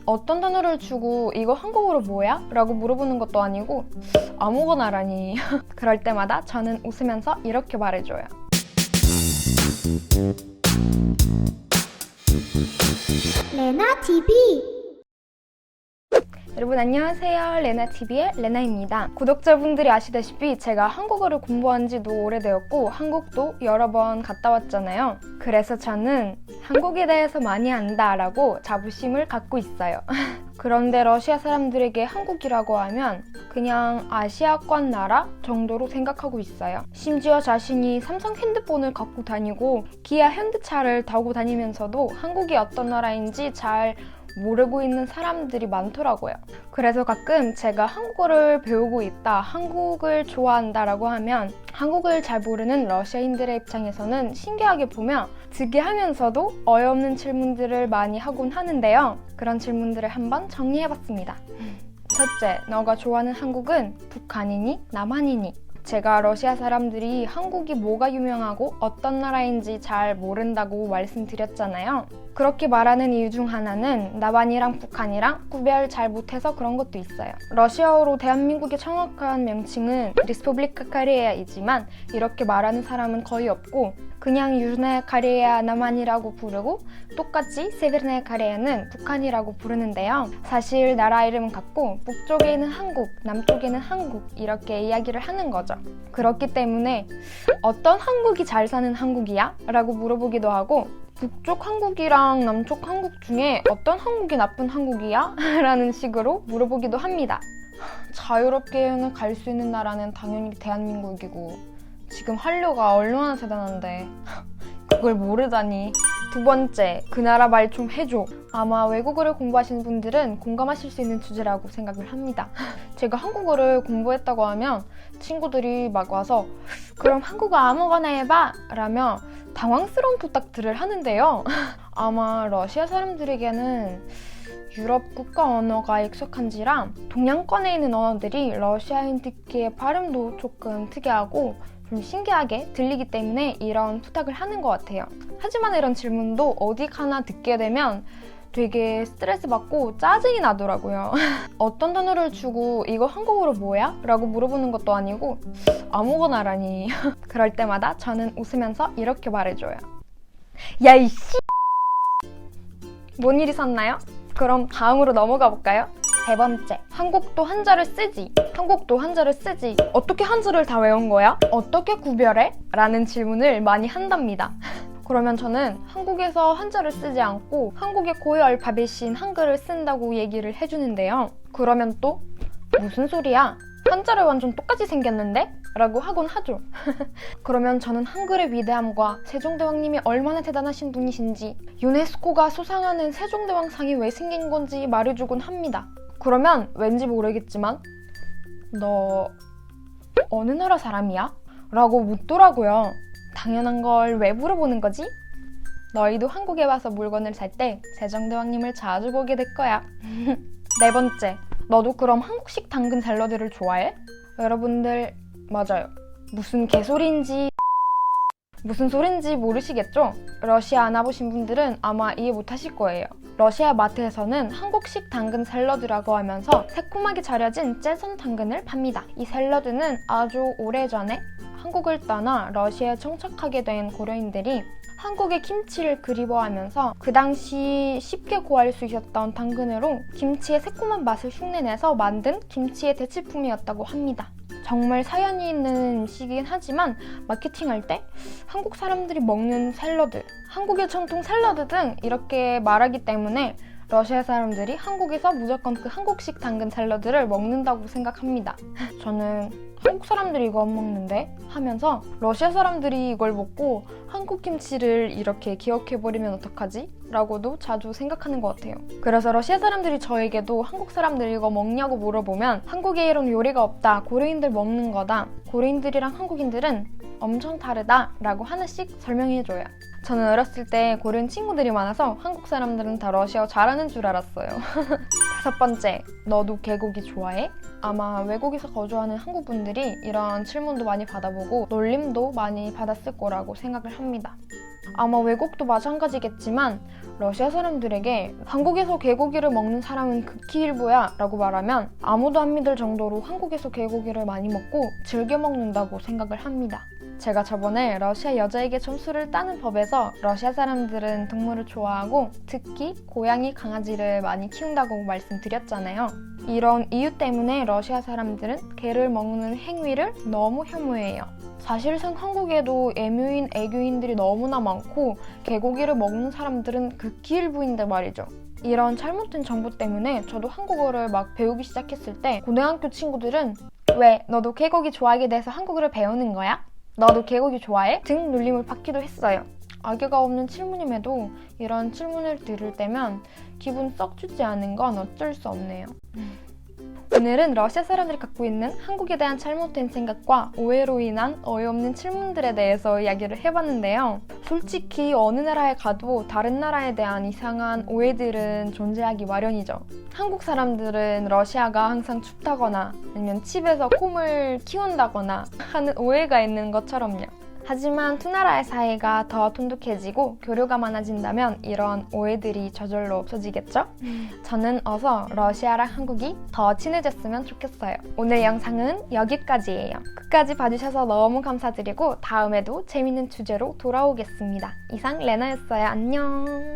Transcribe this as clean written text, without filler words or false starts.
어떤 단어를 주고 이거 한국어로 뭐야? 라고 물어보는 것도 아니고 아무거나라니. 그럴 때마다 저는 웃으면서 이렇게 말해줘요. 레나TV. 여러분 안녕하세요. 레나TV의 레나입니다. 구독자분들이 아시다시피 제가 한국어를 공부한 지도 오래되었고 한국도 여러 번 갔다 왔잖아요. 그래서 저는 한국에 대해서 많이 안다라고 자부심을 갖고 있어요. 그런데 러시아 사람들에게 한국이라고 하면 그냥 아시아권 나라 정도로 생각하고 있어요. 심지어 자신이 삼성 핸드폰을 갖고 다니고 기아 현대차를 타고 다니면서도 한국이 어떤 나라인지 잘 모르고 있는 사람들이 많더라고요. 그래서 가끔 제가 한국어를 배우고 있다, 한국을 좋아한다라고 하면 한국을 잘 모르는 러시아인들의 입장에서는 신기하게 보며 특이하면서도 어이없는 질문들을 많이 하곤 하는데요. 그런 질문들을 한번 정리해봤습니다. 첫째, 너가 좋아하는 한국은 북한이니 남한이니? 제가 러시아 사람들이 한국이 뭐가 유명하고 어떤 나라인지 잘 모른다고 말씀드렸잖아요. 그렇게 말하는 이유 중 하나는 남한이랑 북한이랑 구별 잘 못해서 그런 것도 있어요. 러시아어로 대한민국의 정확한 명칭은 리스푸블리카 카레아이지만 이렇게 말하는 사람은 거의 없고 그냥 유즈나야 카레아 남한이라고 부르고 똑같이 세베르나야 카레아는 북한이라고 부르는데요. 사실 나라 이름은 같고 북쪽에는 한국, 남쪽에는 한국 이렇게 이야기를 하는 거죠. 그렇기 때문에 어떤 한국이 잘 사는 한국이야? 라고 물어보기도 하고 북쪽 한국이랑 남쪽 한국 중에 어떤 한국이 나쁜 한국이야? 라는 식으로 물어보기도 합니다. 자유롭게 여행을 갈 수 있는 나라는 당연히 대한민국이고 지금 한류가 얼마나 대단한데 그걸 모르다니. 두 번째, 그 나라 말 좀 해줘. 아마 외국어를 공부하시는 분들은 공감하실 수 있는 주제라고 생각을 합니다. 제가 한국어를 공부했다고 하면 친구들이 막 와서 그럼 한국어 아무거나 해봐 라며 당황스러운 부탁들을 하는데요. 아마 러시아 사람들에게는 유럽 국가 언어가 익숙한지라 동양권에 있는 언어들이 러시아인 듣기에 발음도 조금 특이하고 좀 신기하게 들리기 때문에 이런 부탁을 하는 것 같아요. 하지만 이런 질문도 어디 가나 듣게 되면 되게 스트레스 받고 짜증이 나더라고요. 어떤 단어를 주고 이거 한국어로 뭐야? 라고 물어보는 것도 아니고 아무거나라니. 그럴 때마다 저는 웃으면서 이렇게 말해줘요. 야 이씨! 뭔 일 있었나요? 그럼 다음으로 넘어가 볼까요? 세 번째, 한국도 한자를 쓰지. 한국도 한자를 쓰지. 어떻게 한자를 다 외운 거야? 어떻게 구별해? 라는 질문을 많이 한답니다. 그러면 저는 한국에서 한자를 쓰지 않고 한국의 고유 알파벳인 한글을 쓴다고 얘기를 해주는데요. 그러면 또 무슨 소리야? 한자를 완전 똑같이 생겼는데? 라고 하곤 하죠. 그러면 저는 한글의 위대함과 세종대왕님이 얼마나 대단하신 분이신지 유네스코가 수상하는 세종대왕상이 왜 생긴 건지 말해주곤 합니다. 그러면 왠지 모르겠지만 너 어느 나라 사람이야? 라고 묻더라고요. 당연한 걸 왜 물어보는 거지? 너희도 한국에 와서 물건을 살 때 세종대왕님을 자주 보게 될 거야. 네 번째, 너도 그럼 한국식 당근 샐러드를 좋아해? 여러분들 맞아요. 무슨 개소리인지 무슨 소린지 모르시겠죠? 러시아 안 와보신 분들은 아마 이해 못하실 거예요. 러시아 마트에서는 한국식 당근 샐러드라고 하면서 새콤하게 절여진 째선 당근을 팝니다. 이 샐러드는 아주 오래전에 한국을 떠나 러시아에 정착하게 된 고려인들이 한국의 김치를 그리워하면서 그 당시 쉽게 구할 수 있었던 당근으로 김치의 새콤한 맛을 흉내내서 만든 김치의 대체품이었다고 합니다. 정말 사연이 있는 음식이긴 하지만 마케팅할 때 한국 사람들이 먹는 샐러드, 한국의 전통 샐러드 등 이렇게 말하기 때문에 러시아 사람들이 한국에서 무조건 그 한국식 당근 샐러드를 먹는다고 생각합니다. 저는 한국 사람들이 이거 안 먹는데? 하면서 러시아 사람들이 이걸 먹고 한국 김치를 이렇게 기억해버리면 어떡하지? 라고도 자주 생각하는 것 같아요. 그래서 러시아 사람들이 저에게도 한국 사람들이 이거 먹냐고 물어보면 한국에 이런 요리가 없다, 고려인들 먹는 거다, 고려인들이랑 한국인들은 엄청 다르다 라고 하나씩 설명해줘요. 저는 어렸을 때 고려인 친구들이 많아서 한국 사람들은 다 러시아어 잘하는 줄 알았어요. 다섯 번째, 너도 개고기 좋아해? 아마 외국에서 거주하는 한국 분들이 이런 질문도 많이 받아보고 놀림도 많이 받았을 거라고 생각을 합니다. 아마 외국도 마찬가지겠지만 러시아 사람들에게 한국에서 개고기를 먹는 사람은 극히 일부야 라고 말하면 아무도 안 믿을 정도로 한국에서 개고기를 많이 먹고 즐겨 먹는다고 생각을 합니다. 제가 저번에 러시아 여자에게 점수를 따는 법에서 러시아 사람들은 동물을 좋아하고 특히 고양이, 강아지를 많이 키운다고 말씀드렸잖아요. 이런 이유 때문에 러시아 사람들은 개를 먹는 행위를 너무 혐오해요. 사실상 한국에도 애묘인, 애교인들이 너무나 많고 개고기를 먹는 사람들은 극히 일부인데 말이죠. 이런 잘못된 정보 때문에 저도 한국어를 막 배우기 시작했을 때 고등학교 친구들은 왜 너도 개고기 좋아하게 돼서 한국어를 배우는 거야? 너도 개고기 좋아해? 등 놀림을 받기도 했어요. 악의가 없는 질문임에도 이런 질문을 들을 때면 기분 썩 좋지 않은 건 어쩔 수 없네요. 오늘은 러시아 사람들이 갖고 있는 한국에 대한 잘못된 생각과 오해로 인한 어이없는 질문들에 대해서 이야기를 해봤는데요. 솔직히 어느 나라에 가도 다른 나라에 대한 이상한 오해들은 존재하기 마련이죠. 한국 사람들은 러시아가 항상 춥다거나 아니면 집에서 곰을 키운다거나 하는 오해가 있는 것처럼요. 하지만 두 나라의 사이가 더 돈독해지고 교류가 많아진다면 이런 오해들이 저절로 없어지겠죠? 저는 어서 러시아랑 한국이 더 친해졌으면 좋겠어요. 오늘 영상은 여기까지예요. 끝까지 봐주셔서 너무 감사드리고 다음에도 재밌는 주제로 돌아오겠습니다. 이상 레나였어요. 안녕!